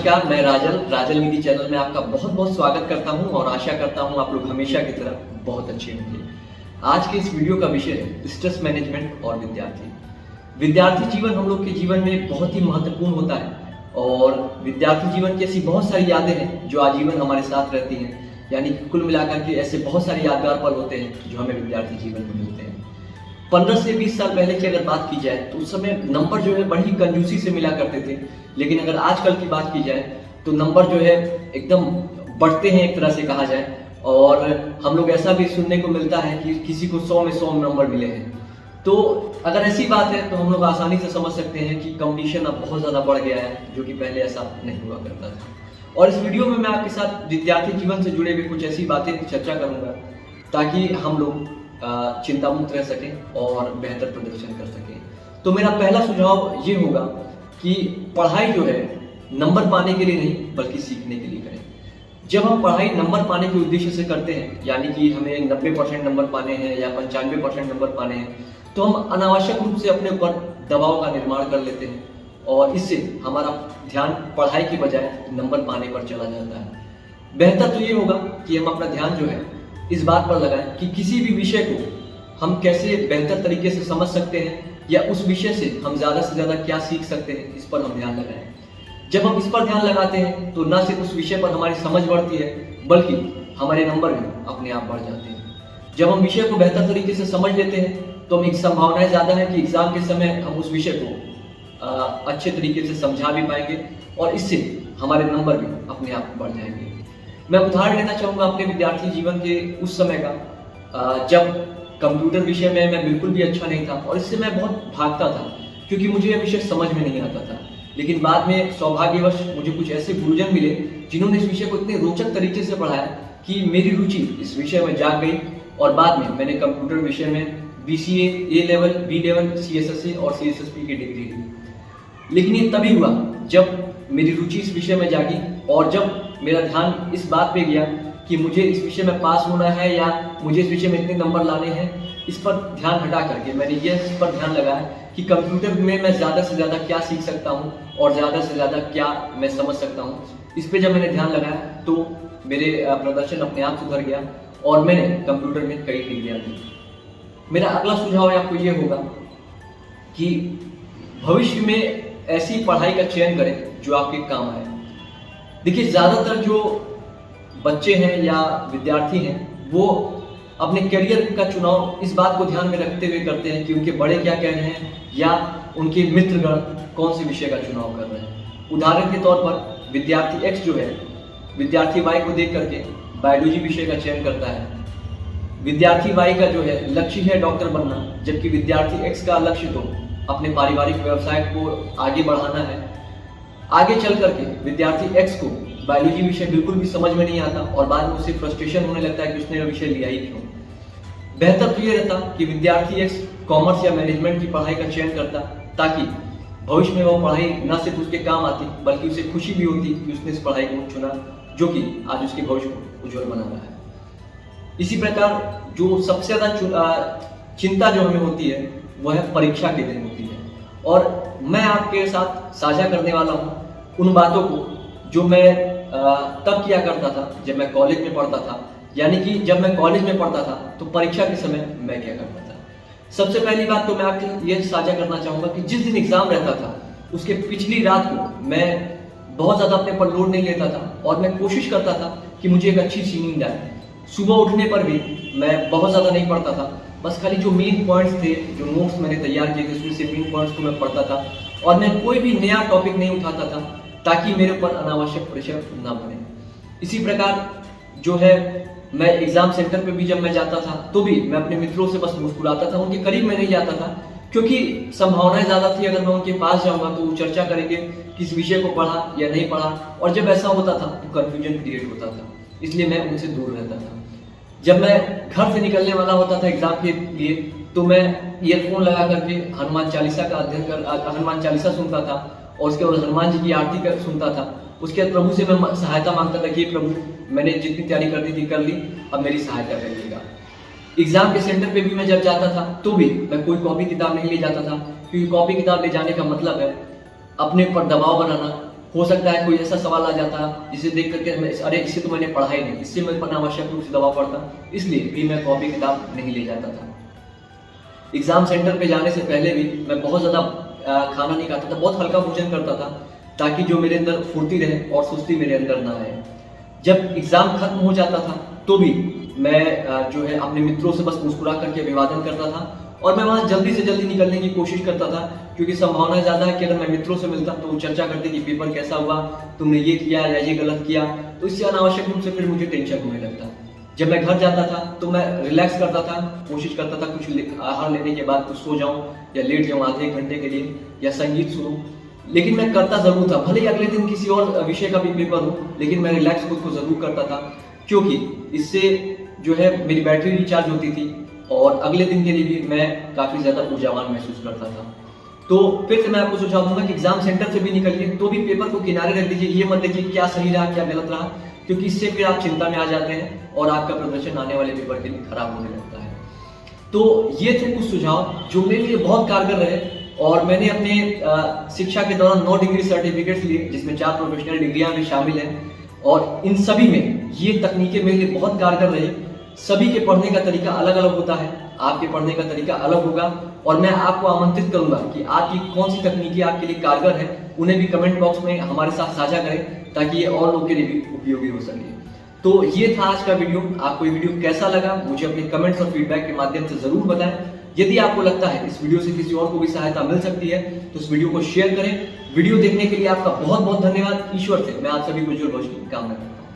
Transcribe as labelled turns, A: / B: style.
A: नमस्कार, मैं राजल विधि चैनल में आपका बहुत बहुत स्वागत करता हूं और आशा करता हूं आप लोग हमेशा की तरह बहुत अच्छे होंगे। आज के इस वीडियो का विषय है स्ट्रेस मैनेजमेंट और विद्यार्थी। विद्यार्थी जीवन हम लोग के जीवन में बहुत ही महत्वपूर्ण होता है और विद्यार्थी जीवन की ऐसी बहुत सारी यादें हैं जो आजीवन हमारे साथ रहती हैं। यानी कुल मिलाकर के ऐसे बहुत सारे यादगार पल होते हैं जो हमें विद्यार्थी जीवन में मिलते हैं। 15 से 20 साल पहले की अगर बात की जाए तो उस समय नंबर जो है बड़ी कंजूसी से मिला करते थे, लेकिन अगर आजकल की बात की जाए तो नंबर जो है एकदम बढ़ते हैं एक तरह से कहा जाए। और हम लोग ऐसा भी सुनने को मिलता है कि किसी को 100 में 100 नंबर मिले हैं। तो अगर ऐसी बात है तो हम लोग आसानी से समझ सकते हैं कि कंपटीशन अब बहुत ज़्यादा बढ़ गया है, जो कि पहले ऐसा नहीं हुआ करता था। और इस वीडियो में मैं आपके साथ विद्यार्थी जीवन से जुड़े हुए कुछ ऐसी बातें चर्चा करूँगा ताकि हम लोग चिंता मुक्त रह सकें और बेहतर प्रदर्शन कर सकें। तो मेरा पहला सुझाव ये होगा कि पढ़ाई जो है नंबर पाने के लिए नहीं बल्कि सीखने के लिए करें। जब हम पढ़ाई नंबर पाने के उद्देश्य से करते हैं, यानी कि हमें 90% नंबर पाने हैं या 95% नंबर पाने हैं, तो हम अनावश्यक रूप से अपने ऊपर दबाव का निर्माण कर लेते हैं और इससे हमारा ध्यान पढ़ाई की बजाय नंबर पाने पर चला जाता है। बेहतर तो ये होगा कि हम अपना ध्यान जो है इस बात पर लगाएं कि किसी भी विषय को हम कैसे बेहतर तरीके से समझ सकते हैं या उस विषय से हम ज़्यादा से ज़्यादा क्या सीख सकते हैं, इस पर हम ध्यान लगाएं। जब हम इस पर ध्यान लगाते हैं तो न सिर्फ उस विषय पर हमारी समझ बढ़ती है बल्कि हमारे नंबर भी अपने आप बढ़ जाते हैं। जब हम विषय को बेहतर तरीके से समझ लेते हैं तो हम एक संभावनाएं ज़्यादा है कि एग्जाम के समय हम उस विषय को अच्छे तरीके से समझा भी पाएंगे और इससे हमारे नंबर भी अपने आप बढ़ जाएंगे। मैं उदाहरण लेना चाहूँगा अपने विद्यार्थी जीवन के उस समय का, जब कंप्यूटर विषय में मैं बिल्कुल भी अच्छा नहीं था और इससे मैं बहुत भागता था क्योंकि मुझे यह विषय समझ में नहीं आता था। लेकिन बाद में सौभाग्यवश मुझे कुछ ऐसे गुरुजन मिले जिन्होंने इस विषय को इतने रोचक तरीके से पढ़ाया कि मेरी रुचि इस विषय में जाग गई और बाद में मैंने कंप्यूटर विषय में BCA, A level, B level, CSSA और CSSP की डिग्री ली। लेकिन ये तभी हुआ जब मेरी रुचि इस विषय में जागी और जब मेरा ध्यान इस बात पे गया कि मुझे इस विषय में पास होना है या मुझे इस विषय में इतने नंबर लाने हैं। इस पर ध्यान हटा करके मैंने ये इस पर ध्यान लगाया कि कंप्यूटर में मैं ज़्यादा से ज़्यादा क्या सीख सकता हूँ और ज़्यादा से ज़्यादा क्या मैं समझ सकता हूँ। इस पर जब मैंने ध्यान लगाया तो मेरे प्रदर्शन अपने आप सुधर गया और मैंने कंप्यूटर में कई डिग्रियाँ ली। मेरा अगला सुझाव आपको ये होगा कि भविष्य में ऐसी पढ़ाई का चयन करें जो आपके काम आए। देखिए, ज़्यादातर जो बच्चे हैं या विद्यार्थी हैं वो अपने करियर का चुनाव इस बात को ध्यान में रखते हुए करते हैं कि उनके बड़े क्या कह रहे हैं या उनके मित्रगण कौन से विषय का चुनाव कर रहे हैं। उदाहरण के तौर पर विद्यार्थी X जो है विद्यार्थी Y को देख करके बायोलॉजी विषय का चयन करता है। विद्यार्थी Y का जो है लक्ष्य है डॉक्टर बनना, जबकि विद्यार्थी X का लक्ष्य तो अपने पारिवारिक व्यवसाय को आगे बढ़ाना है। आगे चल करके विद्यार्थी X को बायोलॉजी विषय बिल्कुल भी समझ में नहीं आता और बाद में उसे फ्रस्ट्रेशन होने लगता है कि उसने विषय लिया ही क्यों। बेहतर तो ये रहता कि विद्यार्थी X कॉमर्स या मैनेजमेंट की पढ़ाई का चयन करता ताकि भविष्य में वो पढ़ाई न सिर्फ उसके काम आती बल्कि उसे खुशी भी होती कि उसने इस पढ़ाई को चुना जो कि आज उसके भविष्य को उज्जवल बना रहा है। इसी प्रकार जो सबसे ज़्यादा चिंता जो हमें होती है वह है परीक्षा के दिन होती है और मैं आपके साथ साझा करने वाला हूँ उन बातों को जो मैं तब किया करता था जब मैं कॉलेज में पढ़ता था। यानी कि जब मैं कॉलेज में पढ़ता था तो परीक्षा के समय मैं क्या करता था। सबसे पहली बात तो मैं आपके साथ ये साझा करना चाहूँगा कि जिस दिन एग्ज़ाम रहता था उसके पिछली रात को मैं बहुत ज़्यादा अपने पर लोड नहीं लेता था और मैं कोशिश करता था कि मुझे एक अच्छी सी नींद आए। सुबह उठने पर भी मैं बहुत ज़्यादा नहीं पढ़ता था, बस खाली जो मेन पॉइंट्स थे, जो नोट्स मैंने तैयार किए थे उसमें से मेन पॉइंट्स को मैं पढ़ता था और मैं कोई भी नया टॉपिक नहीं उठाता था ताकि मेरे ऊपर अनावश्यक प्रेशर ना बने। इसी प्रकार जो है मैं एग्ज़ाम सेंटर पे भी जब मैं जाता था तो भी मैं अपने मित्रों से बस मुस्कुराता था, उनके करीब मैं नहीं जाता था क्योंकि संभावनाएं ज़्यादा थी अगर मैं उनके पास जाऊँगा तो वो चर्चा करेंगे किस विषय को पढ़ा या नहीं पढ़ा और जब ऐसा होता था तो कन्फ्यूजन क्रिएट होता था, इसलिए मैं उनसे दूर रहता था। जब मैं घर से निकलने वाला होता था एग्ज़ाम के लिए तो मैं ईयरफोन लगा करके हनुमान चालीसा का अध्ययन कर हनुमान चालीसा सुनता था और उसके बाद हनुमान जी की आरती कर सुनता था। उसके बाद प्रभु से मैं सहायता मांगता था कि प्रभु मैंने जितनी तैयारी करनी थी कर ली, अब मेरी सहायता करिएगा। एग्जाम के सेंटर पे भी मैं जब जाता था तो भी मैं कोई कॉपी किताब नहीं ले जाता था क्योंकि कॉपी किताब ले जाने का मतलब है अपने ऊपर दबाव बनाना हो सकता है कोई ऐसा सवाल आ जाता जिसे देख करके अरे इससे तो मैंने पढ़ा ही नहीं, इससे मेरे पर अनावश्यक रूप से दबाव पड़ता, इसलिए भी मैं कॉपी किताब नहीं ले जाता था। एग्जाम सेंटर पे जाने से पहले भी मैं बहुत ज़्यादा खाना नहीं खाता था, बहुत हल्का भोजन करता था ताकि जो मेरे अंदर फुर्ती रहे और सुस्ती मेरे अंदर ना आए। जब एग्जाम खत्म हो जाता था तो भी मैं जो है अपने मित्रों से बस मुस्कुरा करके अभिवादन करता था और मैं वहाँ जल्दी से जल्दी निकलने की कोशिश करता था, क्योंकि संभावना ज़्यादा है कि अगर मैं मित्रों से मिलता तो वो चर्चा करते कि पेपर कैसा हुआ, तुमने ये किया या ये गलत किया, तो इससे अनावश्यक रूप से फिर मुझे टेंशन होने लगता। जब मैं घर जाता था तो मैं रिलैक्स करता था, कोशिश करता था कुछ आहार लेने के बाद कुछ सो जाऊं या लेट जाऊं आधे एक घंटे के लिए या संगीत सुनूं, लेकिन मैं करता जरूर था। भले ही अगले दिन किसी और विषय का भी पेपर हो, लेकिन मैं रिलैक्स खुद को जरूर करता था, क्योंकि इससे जो है मेरी बैटरी रिचार्ज होती थी और अगले दिन के लिए भी मैं काफ़ी ज़्यादा ऊर्जावान महसूस करता था। तो फिर से मैं आपको सुझाव दूंगा कि एग्जाम सेंटर से भी निकलिए तो भी पेपर को किनारे रख दीजिए, ये मत देखिए क्या सही रहा क्या गलत रहा, क्योंकि इससे फिर आप चिंता में आ जाते हैं और आपका प्रदर्शन आने वाले पेपर के लिए खराब होने लगता है। तो ये थे कुछ सुझाव जो मेरे लिए बहुत कारगर रहे और मैंने अपने शिक्षा के दौरान 9 डिग्री सर्टिफिकेट्स लिए, जिसमें 4 प्रोफेशनल डिग्रियां भी शामिल हैं, और इन सभी में ये तकनीकें मेरे लिए बहुत कारगर रही। सभी के पढ़ने का तरीका अलग अलग होता है, आपके पढ़ने का तरीका अलग होगा और मैं आपको आमंत्रित करूंगा कि आपकी कौन सी तकनीकें आपके लिए कारगर है, उन्हें भी कमेंट बॉक्स में हमारे साथ साझा करें ताकि ये और लोगों के लिए भी उपयोगी हो सके। तो ये था आज का वीडियो। आपको ये वीडियो कैसा लगा मुझे अपने कमेंट्स और फीडबैक के माध्यम से जरूर बताएं। यदि आपको लगता है इस वीडियो से किसी और को भी सहायता मिल सकती है तो इस वीडियो को शेयर करें। वीडियो देखने के लिए आपका बहुत बहुत धन्यवाद। ईश्वर से मैं आप सभी को जुड़ रोशनी कामना करता हूँ।